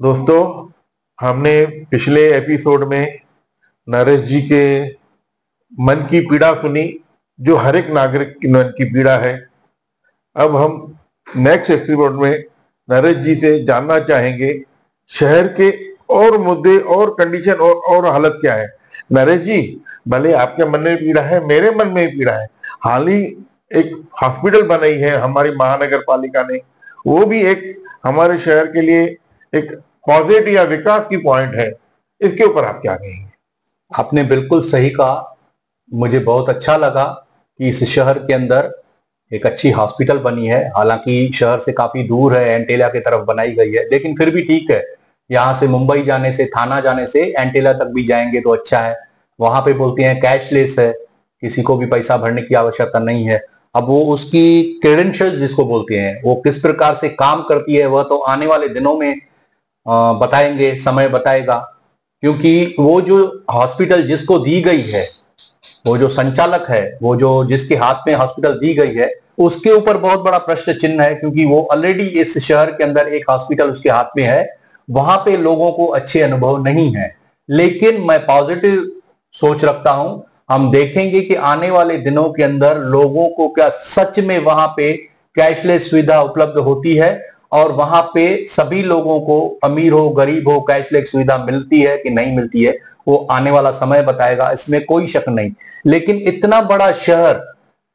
दोस्तों, हमने पिछले एपिसोड में नरेश जी के मन की पीड़ा सुनी, जो हर एक नागरिक की मन की पीड़ा है। अब हम नेक्स्ट एपिसोड में नरेश जी से जानना चाहेंगे शहर के और मुद्दे और कंडीशन और हालत क्या है। नरेश जी, भले आपके मन में पीड़ा है, मेरे मन में भी पीड़ा है। हाल ही एक हॉस्पिटल बनाई है हमारी महानगर पालिका ने, वो भी एक हमारे शहर के लिए एक पॉजिटिव या विकास की पॉइंट है। इसके ऊपर आप क्या कहेंगे? आपने बिल्कुल सही कहा। मुझे बहुत अच्छा लगा कि इस शहर के अंदर एक अच्छी हॉस्पिटल बनी है। हालांकि शहर से काफी दूर है, एंटेला की तरफ बनाई गई है, लेकिन फिर भी ठीक है। यहाँ से मुंबई जाने से, थाना जाने से एंटेला तक भी जाएंगे तो अच्छा है। वहां पे बोलते हैं कैशलेस है, किसी को भी पैसा भरने की आवश्यकता नहीं है। अब वो उसकी क्रेडेंशियल जिसको बोलते हैं, वो किस प्रकार से काम करती है, वह तो आने वाले दिनों में बताएंगे, समय बताएगा। क्योंकि वो जो हॉस्पिटल जिसको दी गई है, वो जो संचालक है, वो जो जिसके हाथ में हॉस्पिटल दी गई है, उसके ऊपर बहुत बड़ा प्रश्न चिन्ह है। क्योंकि वो ऑलरेडी इस शहर के अंदर एक हॉस्पिटल उसके हाथ में है, वहां पे लोगों को अच्छे अनुभव नहीं है। लेकिन मैं पॉजिटिव सोच रखता हूं। हम देखेंगे कि आने वाले दिनों के अंदर लोगों को क्या सच में वहां पे कैशलेस सुविधा उपलब्ध होती है, और वहां पे सभी लोगों को, अमीर हो गरीब हो, कैशलेस सुविधा मिलती है कि नहीं मिलती है, वो आने वाला समय बताएगा, इसमें कोई शक नहीं। लेकिन इतना बड़ा शहर,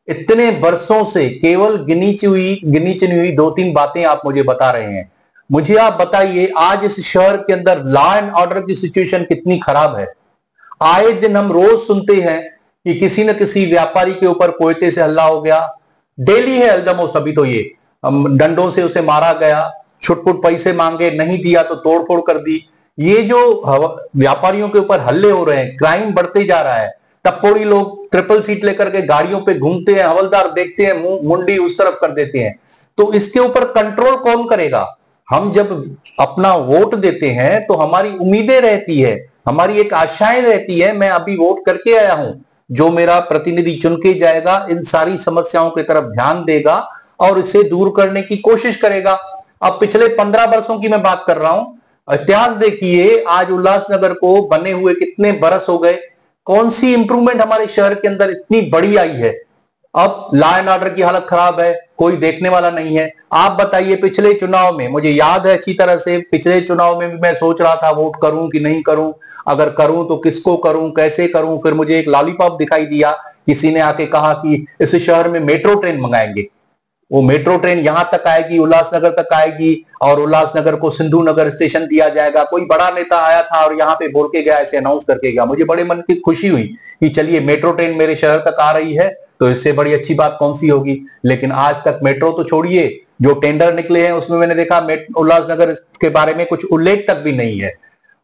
इतने वर्षों से केवल गिनी चुनी हुई दो तीन बातें आप मुझे बता रहे हैं। मुझे आप बताइए, आज इस शहर के अंदर लॉ एंड ऑर्डर की सिचुएशन कितनी खराब है। आए दिन हम रोज सुनते हैं कि किसी न किसी व्यापारी के ऊपर कोयते से हल्ला हो गया। डेली है अल्दमोस। अभी तो ये डंडों से उसे मारा गया, छुटपुट पैसे मांगे, नहीं दिया तो तोड़फोड़ कर दी। ये जो व्यापारियों के ऊपर हल्ले हो रहे हैं, क्राइम बढ़ते जा रहा है। टप्पोड़ी लोग ट्रिपल सीट लेकर के गाड़ियों पे घूमते हैं, हवलदार देखते हैं, मुंडी उस तरफ कर देते हैं। तो इसके ऊपर कंट्रोल कौन करेगा? हम जब अपना वोट देते हैं तो हमारी उम्मीदें रहती है, हमारी एक आशाएं रहती है। मैं अभी वोट करके आया हूं, जो मेरा प्रतिनिधि चुन के जाएगा इन सारी समस्याओं की तरफ ध्यान देगा और इसे दूर करने की कोशिश करेगा। अब पिछले 15 वर्षों की मैं बात कर रहा हूं। इतिहास देखिए, आज उल्लासनगर को बने हुए कितने बरस हो गए। कौन सी इंप्रूवमेंट हमारे शहर के अंदर इतनी बड़ी आई है? अब लॉ एंड ऑर्डर की हालत खराब है, कोई देखने वाला नहीं है। आप बताइए, पिछले चुनाव में मुझे याद है अच्छी तरह से, पिछले चुनाव में भी मैं सोच रहा था वोट करूं कि नहीं करूं, अगर करूं तो किसको करूं, कैसे करूं। फिर मुझे एक लॉलीपॉप दिखाई दिया, किसी ने आके कहा कि इस शहर में मेट्रो ट्रेन मंगाएंगे। वो मेट्रो ट्रेन यहां तक आएगी, उल्लासनगर तक आएगी, और उल्लासनगर को सिंधु नगर स्टेशन दिया जाएगा। कोई बड़ा नेता आया था और यहाँ पे बोल के गया, ऐसे अनाउंस करके गया। मुझे बड़े मन की खुशी हुई कि चलिए मेट्रो ट्रेन मेरे शहर तक आ रही है, तो इससे बड़ी अच्छी बात कौन सी होगी। लेकिन आज तक मेट्रो तो छोड़िए, जो टेंडर निकले हैं उसमें मैंने देखा उल्लासनगर के बारे में कुछ उल्लेख तक भी नहीं है।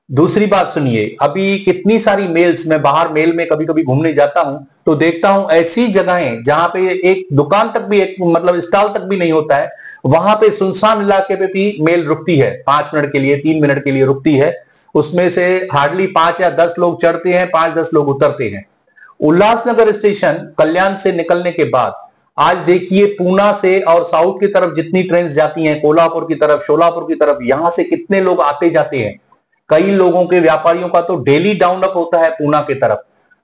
दूसरी बात सुनिए, अभी कितनी सारी मेल्स, मैं बाहर मेल में कभी कभी घूमने जाता हूं तो देखता हूं ऐसी जगहें जहां पे एक दुकान तक भी, एक मतलब स्टॉल तक भी नहीं होता है, वहां पे सुनसान इलाके पे भी मेल रुकती है, 5 मिनट के लिए, 3 मिनट के लिए रुकती है। उसमें से हार्डली 5 या 10 लोग चढ़ते हैं, 5-10 लोग उतरते हैं। उल्लासनगर स्टेशन कल्याण से निकलने के बाद आज देखिए, पूना से और साउथ की तरफ जितनी ट्रेन जाती हैं, कोल्हापुर की तरफ, शोलापुर की तरफ, यहां से कितने लोग आते जाते हैं। कई लोगों के, व्यापारियों का तो डेली डाउन अप होता है पूना की तरफ।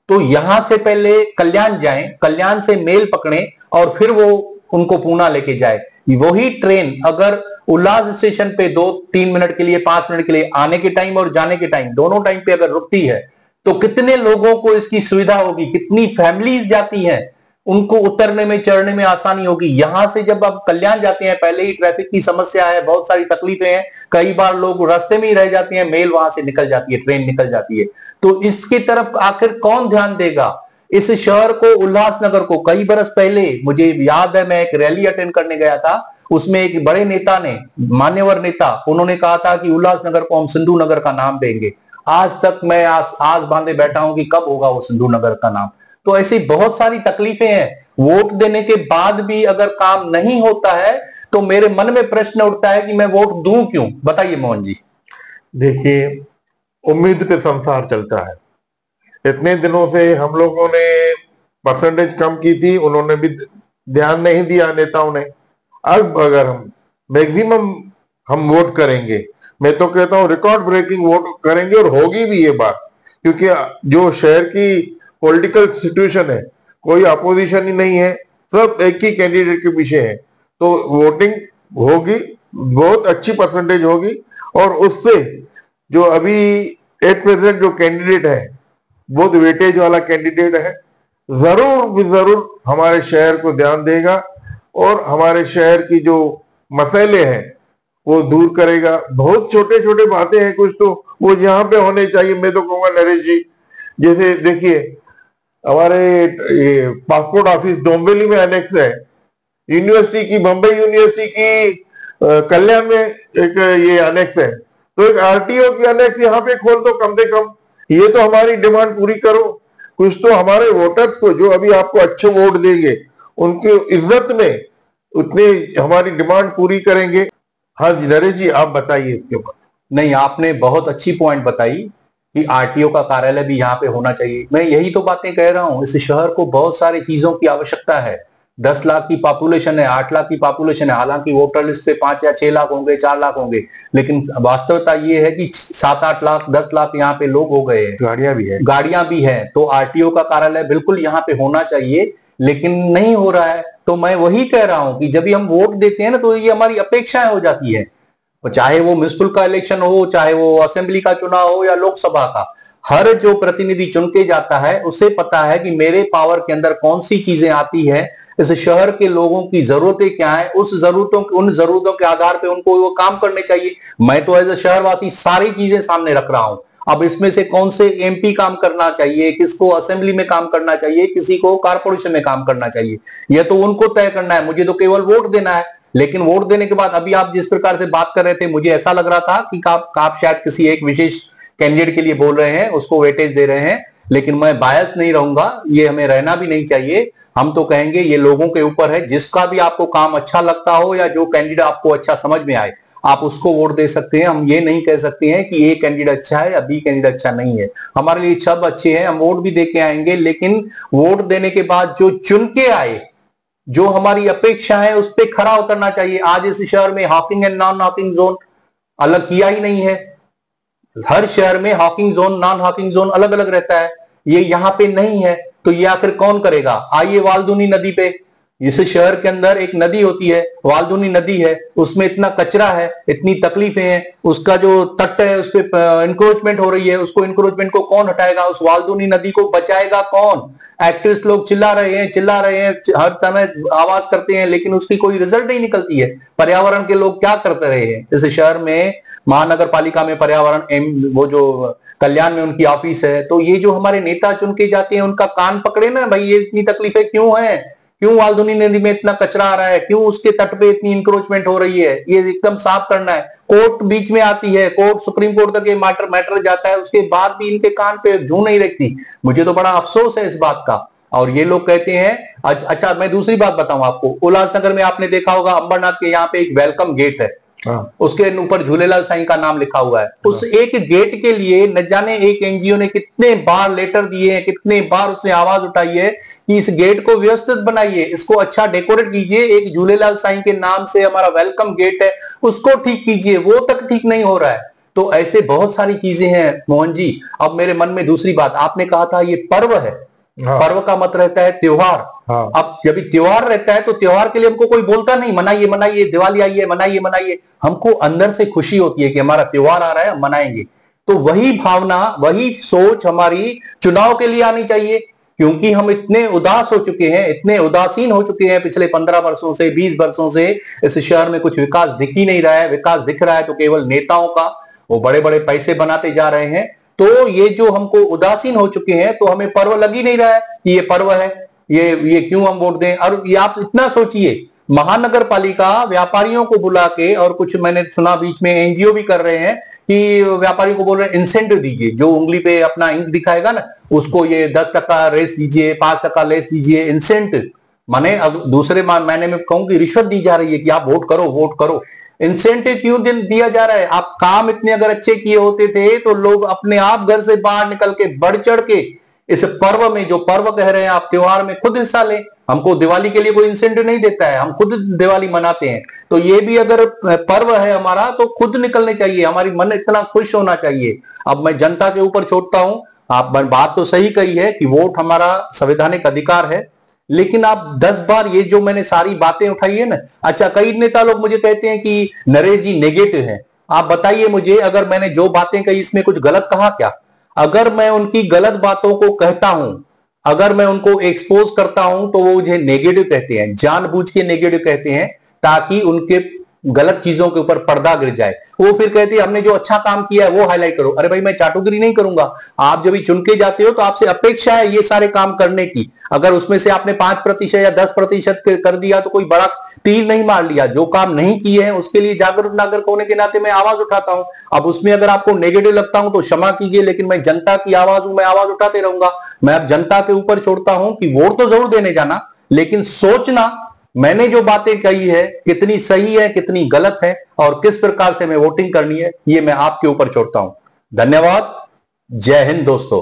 तो यहां से पहले कल्याण जाएं, कल्याण से मेल पकड़ें और फिर वो उनको पूना लेके जाए। वही ट्रेन अगर उल्लास स्टेशन पे 2-3 मिनट के लिए, 5 मिनट के लिए, आने के टाइम और जाने के टाइम, दोनों टाइम पे अगर रुकती है, तो कितने लोगों को इसकी सुविधा होगी, कितनी फैमिलीज जाती हैं, उनको उतरने में, चढ़ने में आसानी होगी। यहां से जब आप कल्याण जाते हैं, पहले ही ट्रैफिक की समस्या है, बहुत सारी तकलीफें हैं, कई बार लोग रास्ते में ही रह जाते हैं, मेल वहां से निकल जाती है, ट्रेन निकल जाती है। तो इसकी तरफ आखिर कौन ध्यान देगा? इस शहर को, उल्लासनगर को, कई बरस पहले मुझे याद है, मैं एक रैली अटेंड करने गया था, उसमें एक बड़े नेता ने, मान्यवर नेता, उन्होंने कहा था कि उल्लासनगर को हम सिंधु नगर का नाम देंगे। आज तक मैं आस बांधे बैठा हूं कि कब होगा वो सिंधु नगर का नाम। तो ऐसी बहुत सारी तकलीफें हैं। वोट देने के बाद भी अगर काम नहीं होता है तो मेरे मन में प्रश्न उठता है कि मैं वोट दूं क्यों? बताइए मोहन जी। देखिए, उम्मीद पे संसार चलता है। इतने दिनों से हम लोगों ने परसेंटेज कम की थी, उन्होंने भी ध्यान नहीं दिया नेताओं ने। अब अगर हम मैक्सिमम हम वोट करेंगे मैं तो कहता हूँ रिकॉर्ड ब्रेकिंग वोट करेंगे, और होगी भी ये बात, क्योंकि जो शहर की पॉलिटिकल सिचुएशन है, कोई अपोजिशन ही नहीं है, सब एक ही कैंडिडेट के पीछे है, तो वोटिंग होगी, बहुत अच्छी परसेंटेज होगी, और उससे जो अभी एट प्रेजेंट जो कैंडिडेट है, बहुत वेटेज वाला कैंडिडेट है, जरूर भी जरूर हमारे शहर को ध्यान देगा, और हमारे शहर की जो मसले हैं वो दूर करेगा। बहुत छोटे छोटे बातें हैं कुछ, तो वो यहाँ पे होने चाहिए। मैं तो कहूंगा नरेश जी, जैसे देखिए हमारे ये पासपोर्ट ऑफिस डोंबिवली में एनेक्स है, यूनिवर्सिटी की, बम्बई यूनिवर्सिटी की कल्याण में एक ये अनेक्स है, तो एक आरटीओ की अनेक्स यहाँ पे खोल दो कम से कम। ये तो हमारी डिमांड पूरी करो, कुछ तो हमारे वोटर्स को, जो अभी आपको अच्छे वोट देंगे, उनकी इज्जत में उतनी हमारी डिमांड पूरी करेंगे। हाँ जी नरेश जी, आप बताइए इसके ऊपर। नहीं, आपने बहुत अच्छी पॉइंट बताई कि आरटीओ का कार्यालय भी यहाँ पे होना चाहिए। मैं यही तो बातें कह रहा हूँ, इस शहर को बहुत सारी चीजों की आवश्यकता है। 10 लाख की पॉपुलेशन है, 8 लाख की पॉपुलेशन है, हालांकि वोटर लिस्ट पे 5 या 6 लाख होंगे, 4 लाख होंगे, लेकिन वास्तविकता ये है कि 7-8 लाख 10 लाख यहाँ पे लोग हो गए हैं। गाड़ियां भी है, तो आरटीओ का कार्यालय बिल्कुल यहाँ पे होना चाहिए, लेकिन नहीं हो रहा है। तो मैं वही कह रहा हूं कि जब भी हम वोट देते हैं ना, तो ये हमारी अपेक्षाएं हो जाती है, चाहे वो म्युनिसिपल का इलेक्शन हो, चाहे वो असेंबली का चुनाव हो या लोकसभा का। हर जो प्रतिनिधि चुन के जाता है उसे पता है कि मेरे पावर के अंदर कौन सी चीजें आती है, इस शहर के लोगों की जरूरतें क्या है, उन जरूरतों के आधार पे उनको वो काम करने चाहिए। मैं तो एज ए शहरवासी सारी चीजें सामने रख रहा हूं। अब इसमें से कौन से एमपी काम करना चाहिए, किसको असेंबली में काम करना चाहिए, किसी को कारपोरेशन में काम करना चाहिए, यह तो उनको तय करना है, मुझे तो केवल वोट देना है। लेकिन वोट देने के बाद अभी आप जिस प्रकार से बात कर रहे थे, मुझे ऐसा लग रहा था कि आप शायद किसी एक विशेष कैंडिडेट के लिए बोल रहे हैं, उसको वेटेज दे रहे हैं, लेकिन मैं बायस नहीं रहूंगा, ये हमें रहना भी नहीं चाहिए। हम तो कहेंगे ये लोगों के ऊपर है, जिसका भी आपको काम अच्छा लगता हो या जो कैंडिडेट आपको अच्छा समझ में आए, आप उसको वोट दे सकते हैं। हम ये नहीं कह सकते हैं कि ए कैंडिडेट अच्छा है या बी कैंडिडेट अच्छा नहीं है। हमारे लिए सब अच्छे हैं, हम वोट भी दे के आएंगे, लेकिन वोट देने के बाद जो चुन के आए, जो हमारी अपेक्षा है, उस पर खरा उतरना चाहिए। आज इस शहर में Hawking and non Hawking zone अलग किया ही नहीं है। हर शहर में Hawking zone, non Hawking zone अलग अलग रहता है, ये यहां पे नहीं है। तो ये आखिर कौन करेगा? आइए वालदुनी नदी पे, इस शहर के अंदर एक नदी होती है, वालदुनी नदी है, उसमें इतना कचरा है, इतनी तकलीफें हैं, उसका जो तट है उस पर इंक्रोचमेंट हो रही है, उसको इंक्रोचमेंट को कौन हटाएगा? उस वालदुनी नदी को बचाएगा कौन? एक्टिविस्ट लोग चिल्ला रहे हैं, हर समय आवाज करते हैं, लेकिन उसकी कोई रिजल्ट नहीं निकलती है। पर्यावरण के लोग क्या करते रहे हैं इस शहर में? महानगर पालिका में पर्यावरण वो जो कल्याण में उनकी ऑफिस है, तो ये जो हमारे नेता चुन के जाते हैं उनका कान पकड़े ना भाई, ये इतनी तकलीफें क्यों है, क्यों वालदुनी नदी में इतना कचरा आ रहा है, क्यों उसके तट पे इतनी इंक्रोचमेंट हो रही है, ये एकदम साफ करना है। कोर्ट बीच में आती है, कोर्ट सुप्रीम कोर्ट तक ये मैटर जाता है, उसके बाद भी इनके कान पे जू नहीं रखती। मुझे तो बड़ा अफसोस है इस बात का। और ये लोग कहते हैं अच्छा, मैं दूसरी बात बताऊं आपको, उल्लासनगर में आपने देखा होगा अंबरनाथ के यहाँ पे एक वेलकम गेट है, उसके ऊपर झूलेलाल साईं का नाम लिखा हुआ है। उस एक गेट के लिए न जाने एक एनजीओ ने कितने बार लेटर दिए हैं, कितने बार उसने आवाज उठाई है कि इस गेट को व्यवस्थित बनाइए, इसको अच्छा डेकोरेट कीजिए, एक झूलेलाल साईं के नाम से हमारा वेलकम गेट है उसको ठीक कीजिए, वो तक ठीक नहीं हो रहा है। तो ऐसे बहुत सारी चीजें हैं मोहन जी। अब मेरे मन में दूसरी बात, आपने कहा था ये पर्व है, पर्व का मत रहता है त्योहार। अब जब त्योहार रहता है तो त्योहार के लिए हमको कोई बोलता नहीं मनाइए मनाइए, दिवाली आई है मनाइए मनाइए, हमको अंदर से खुशी होती है कि हमारा त्योहार आ रहा है, हम मनाएंगे। तो वही भावना, वही सोच हमारी चुनाव के लिए आनी चाहिए, क्योंकि हम इतने उदास हो चुके हैं, इतने उदासीन हो चुके हैं पिछले 15 वर्षों से, 20 वर्षों से इस शहर में कुछ विकास दिख ही नहीं रहा है। विकास दिख रहा है तो केवल नेताओं का, वो बड़े बड़े पैसे बनाते जा रहे हैं। तो ये जो हमको उदासीन हो चुके हैं, तो हमें पर्व लग ही नहीं रहा है कि ये पर्व है, ये क्यों हम वोट दें। और ये आप इतना सोचिए, महानगर पालिका व्यापारियों को बुला के, और कुछ मैंने सुना बीच में एनजीओ भी कर रहे हैं कि व्यापारियों को बोल रहे हैं इंसेंटिव दीजिए, जो उंगली पे अपना इंक दिखाएगा ना उसको ये 10% लेस दीजिए, 5% लेस दीजिए, इंसेंटिव। माने दूसरे मायने में कहूं कि रिश्वत दी जा रही है कि आप वोट करो वोट करो। इंसेंटिव क्यों दिया जा रहा है? आप काम इतने अगर अच्छे किए होते थे तो लोग अपने आप घर से बाहर निकल के बढ़ चढ़ के इस पर्व में, जो पर्व कह रहे हैं आप, त्योहार में खुद हिस्सा लें। हमको दिवाली के लिए कोई इंसेंटिव नहीं देता है, हम खुद दिवाली मनाते हैं। तो ये भी अगर पर्व है हमारा तो खुद निकलने चाहिए, हमारी मन इतना खुश होना चाहिए। अब मैं जनता के ऊपर छोड़ता हूं। आप बात तो सही कही है कि वोट हमारा संवैधानिक अधिकार है, लेकिन आप 10 बार ये जो मैंने सारी बातें उठाई है ना, अच्छा कई नेता लोग मुझे कहते हैं कि नरेश जी नेगेटिव है। आप बताइए मुझे, अगर मैंने जो बातें कही इसमें कुछ गलत कहा क्या? अगर मैं उनकी गलत बातों को कहता हूं, अगर मैं उनको एक्सपोज करता हूं, तो वो मुझे नेगेटिव कहते हैं, जानबूझ के नेगेटिव कहते हैं, ताकि उनके गलत चीजों के ऊपर पर्दा गिर जाए। वो फिर कहते हैं हमने जो अच्छा काम किया है वो हाईलाइट करो। अरे भाई मैं चाटुकरी नहीं करूंगा। आप जब भी चुन के जाते हो तो आपसे अपेक्षा है ये सारे काम करने की। अगर उसमें से आपने 5% या 10% कर दिया तो कोई बड़ा तीर नहीं मार लिया। जो काम नहीं किए हैं उसके लिए जागरूक नागरिक होने के नाते मैं आवाज उठाता हूं। अब उसमें अगर आपको नेगेटिव लगता हूं तो क्षमा कीजिए, लेकिन मैं जनता की आवाज हूं, मैं आवाज उठाते रहूंगा। मैं अब जनता के ऊपर छोड़ता हूं कि वोट तो जरूर देने जाना, लेकिन सोचना मैंने जो बातें कही है कितनी सही है, कितनी गलत है, और किस प्रकार से मैं वोटिंग करनी है, ये मैं आपके ऊपर छोड़ता हूं। धन्यवाद। जय हिंद दोस्तों।